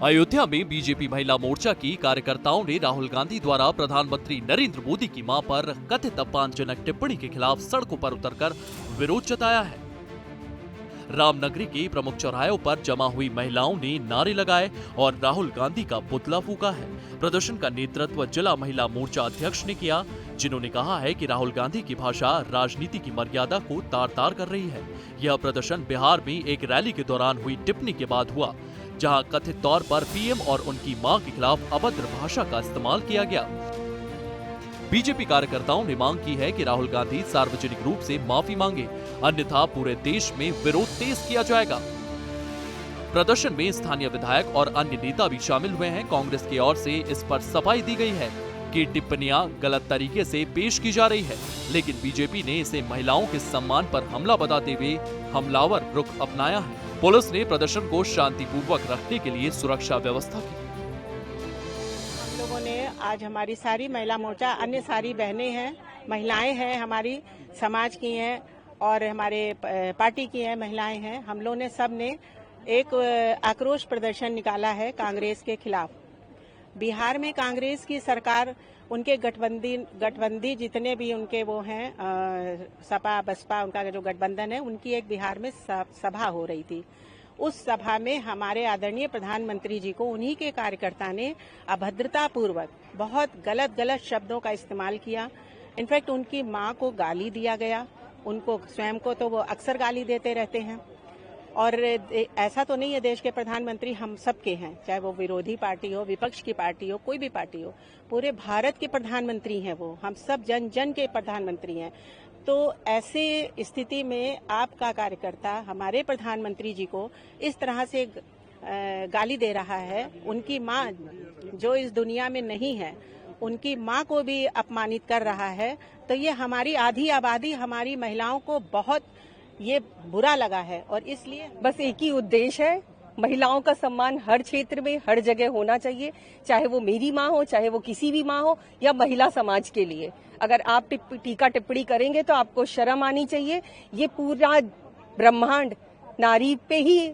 अयोध्या में बीजेपी महिला मोर्चा की कार्यकर्ताओं ने राहुल गांधी द्वारा प्रधानमंत्री नरेंद्र मोदी की मां पर कथित अपमानजनक टिप्पणी के खिलाफ सड़कों पर उतरकर विरोध जताया है। रामनगरी के प्रमुख चौराहों पर जमा हुई महिलाओं ने नारे लगाए और राहुल गांधी का पुतला फूंका है। प्रदर्शन का नेतृत्व जिला महिला मोर्चा अध्यक्ष ने किया, जिन्होंने कहा है कि राहुल गांधी की भाषा राजनीति की मर्यादा को तार-तार कर रही है। यह प्रदर्शन बिहार में एक रैली के दौरान हुई टिप्पणी के बाद हुआ, जहां कथित तौर पर पीएम और उनकी मां के खिलाफ अभद्र भाषा का इस्तेमाल किया गया। बीजेपी कार्यकर्ताओं ने मांग की है कि राहुल गांधी सार्वजनिक रूप से माफी मांगे, अन्यथा पूरे देश में विरोध तेज किया जाएगा। प्रदर्शन में स्थानीय विधायक और अन्य नेता भी शामिल हुए हैं। कांग्रेस की ओर से इस पर सफाई दी गई है कि टिप्पणियां गलत तरीके से पेश की जा रही है, लेकिन बीजेपी ने इसे महिलाओं के सम्मान पर हमला बताते हुए हमलावर रुख अपनाया है। पुलिस ने प्रदर्शन को शांतिपूर्वक रखने के लिए सुरक्षा व्यवस्था की। हम लोगों ने आज हमारी सारी महिला मोर्चा, अन्य सारी बहनें हैं, महिलाएं हैं, हमारी समाज की हैं और हमारे पार्टी की हैं, महिलाएं हैं, हम लोगों ने सब ने एक आक्रोश प्रदर्शन निकाला है कांग्रेस के खिलाफ। बिहार में कांग्रेस की सरकार, उनके गठबंधी जितने भी उनके वो हैं, सपा बसपा, उनका जो गठबंधन है, उनकी एक बिहार में सभा हो रही थी। उस सभा में हमारे आदरणीय प्रधानमंत्री जी को उन्हीं के कार्यकर्ता ने अभद्रता पूर्वक बहुत गलत शब्दों का इस्तेमाल किया। इनफैक्ट उनकी मां को गाली दिया गया, उनको स्वयं को तो वो अक्सर गाली देते रहते हैं। और ऐसा तो नहीं है, देश के प्रधानमंत्री हम सब के हैं, चाहे वो विरोधी पार्टी हो, विपक्ष की पार्टी हो, कोई भी पार्टी हो, पूरे भारत के प्रधानमंत्री हैं वो, हम सब जन जन के प्रधानमंत्री हैं। तो ऐसे स्थिति में आपका कार्यकर्ता हमारे प्रधानमंत्री जी को इस तरह से गाली दे रहा है, उनकी मां जो इस दुनिया में नहीं है, उनकी मां को भी अपमानित कर रहा है, तो ये हमारी आधी आबादी, हमारी महिलाओं को बहुत ये बुरा लगा है। और इसलिए बस एक ही उद्देश्य है, महिलाओं का सम्मान हर क्षेत्र में हर जगह होना चाहिए, चाहे वो मेरी माँ हो, चाहे वो किसी भी माँ हो, या महिला समाज के लिए। अगर आप टीका टिप्पणी करेंगे तो आपको शर्म आनी चाहिए। ये पूरा ब्रह्मांड नारी पे ही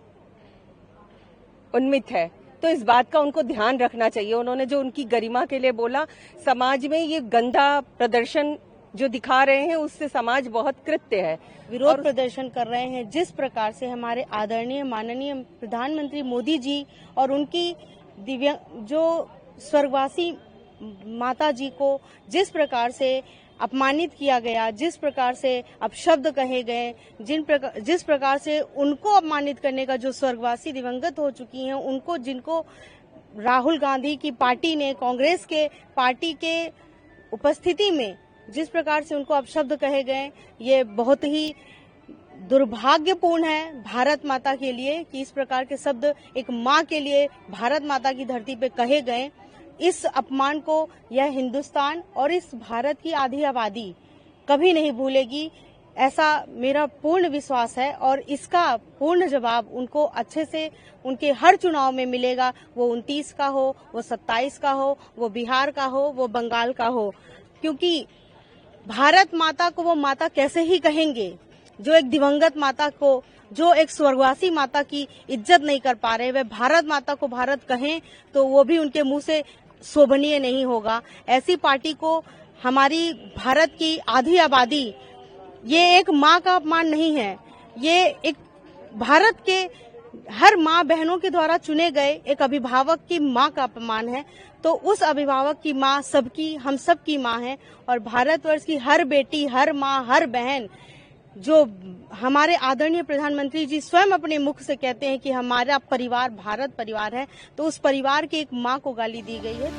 उन्मित है, तो इस बात का उनको ध्यान रखना चाहिए। उन्होंने जो उनकी गरिमा के लिए बोला, समाज में ये गंदा प्रदर्शन जो दिखा रहे हैं उससे समाज बहुत कृत्य है। विरोध प्रदर्शन कर रहे हैं जिस प्रकार से हमारे आदरणीय माननीय प्रधानमंत्री मोदी जी और उनकी दिव्यांग जो स्वर्गवासी माता जी को जिस प्रकार से अपमानित किया गया, जिस प्रकार से अपशब्द कहे गए, जिस प्रकार से उनको अपमानित करने का जो स्वर्गवासी दिवंगत हो चुकी हैं, उनको जिनको राहुल गांधी की पार्टी ने, कांग्रेस के पार्टी के उपस्थिति में जिस प्रकार से उनको अपशब्द कहे गए, ये बहुत ही दुर्भाग्यपूर्ण है भारत माता के लिए कि इस प्रकार के शब्द एक माँ के लिए भारत माता की धरती पे कहे गए। इस अपमान को यह हिंदुस्तान और इस भारत की आधी आबादी कभी नहीं भूलेगी, ऐसा मेरा पूर्ण विश्वास है। और इसका पूर्ण जवाब उनको अच्छे से उनके हर चुनाव में मिलेगा, वो 29 का हो, वो 27 का हो, वो बिहार का हो, वो बंगाल का हो। क्योंकि भारत माता को वो माता कैसे ही कहेंगे जो एक दिवंगत माता को, जो एक स्वर्गवासी माता की इज्जत नहीं कर पा रहे, वे भारत माता को भारत कहें तो वो भी उनके मुंह से शोभनीय नहीं होगा। ऐसी पार्टी को हमारी भारत की आधी आबादी, ये एक माँ का अपमान नहीं है, ये एक भारत के हर माँ बहनों के द्वारा चुने गए एक अभिभावक की माँ का अपमान है। तो उस अभिभावक की माँ सबकी, हम सब की माँ है। और भारतवर्ष की हर बेटी, हर माँ, हर बहन, जो हमारे आदरणीय प्रधानमंत्री जी स्वयं अपने मुख से कहते हैं कि हमारा परिवार भारत परिवार है, तो उस परिवार की एक माँ को गाली दी गई है।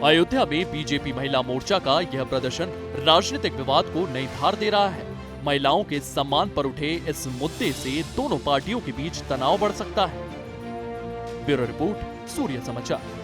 अयोध्या में बीजेपी महिला मोर्चा का यह प्रदर्शन राजनीतिक विवाद को नई धार दे रहा है। महिलाओं के सम्मान पर उठे इस मुद्दे से दोनों पार्टियों के बीच तनाव बढ़ सकता है। ब्यूरो रिपोर्ट, सूर्य समाचार।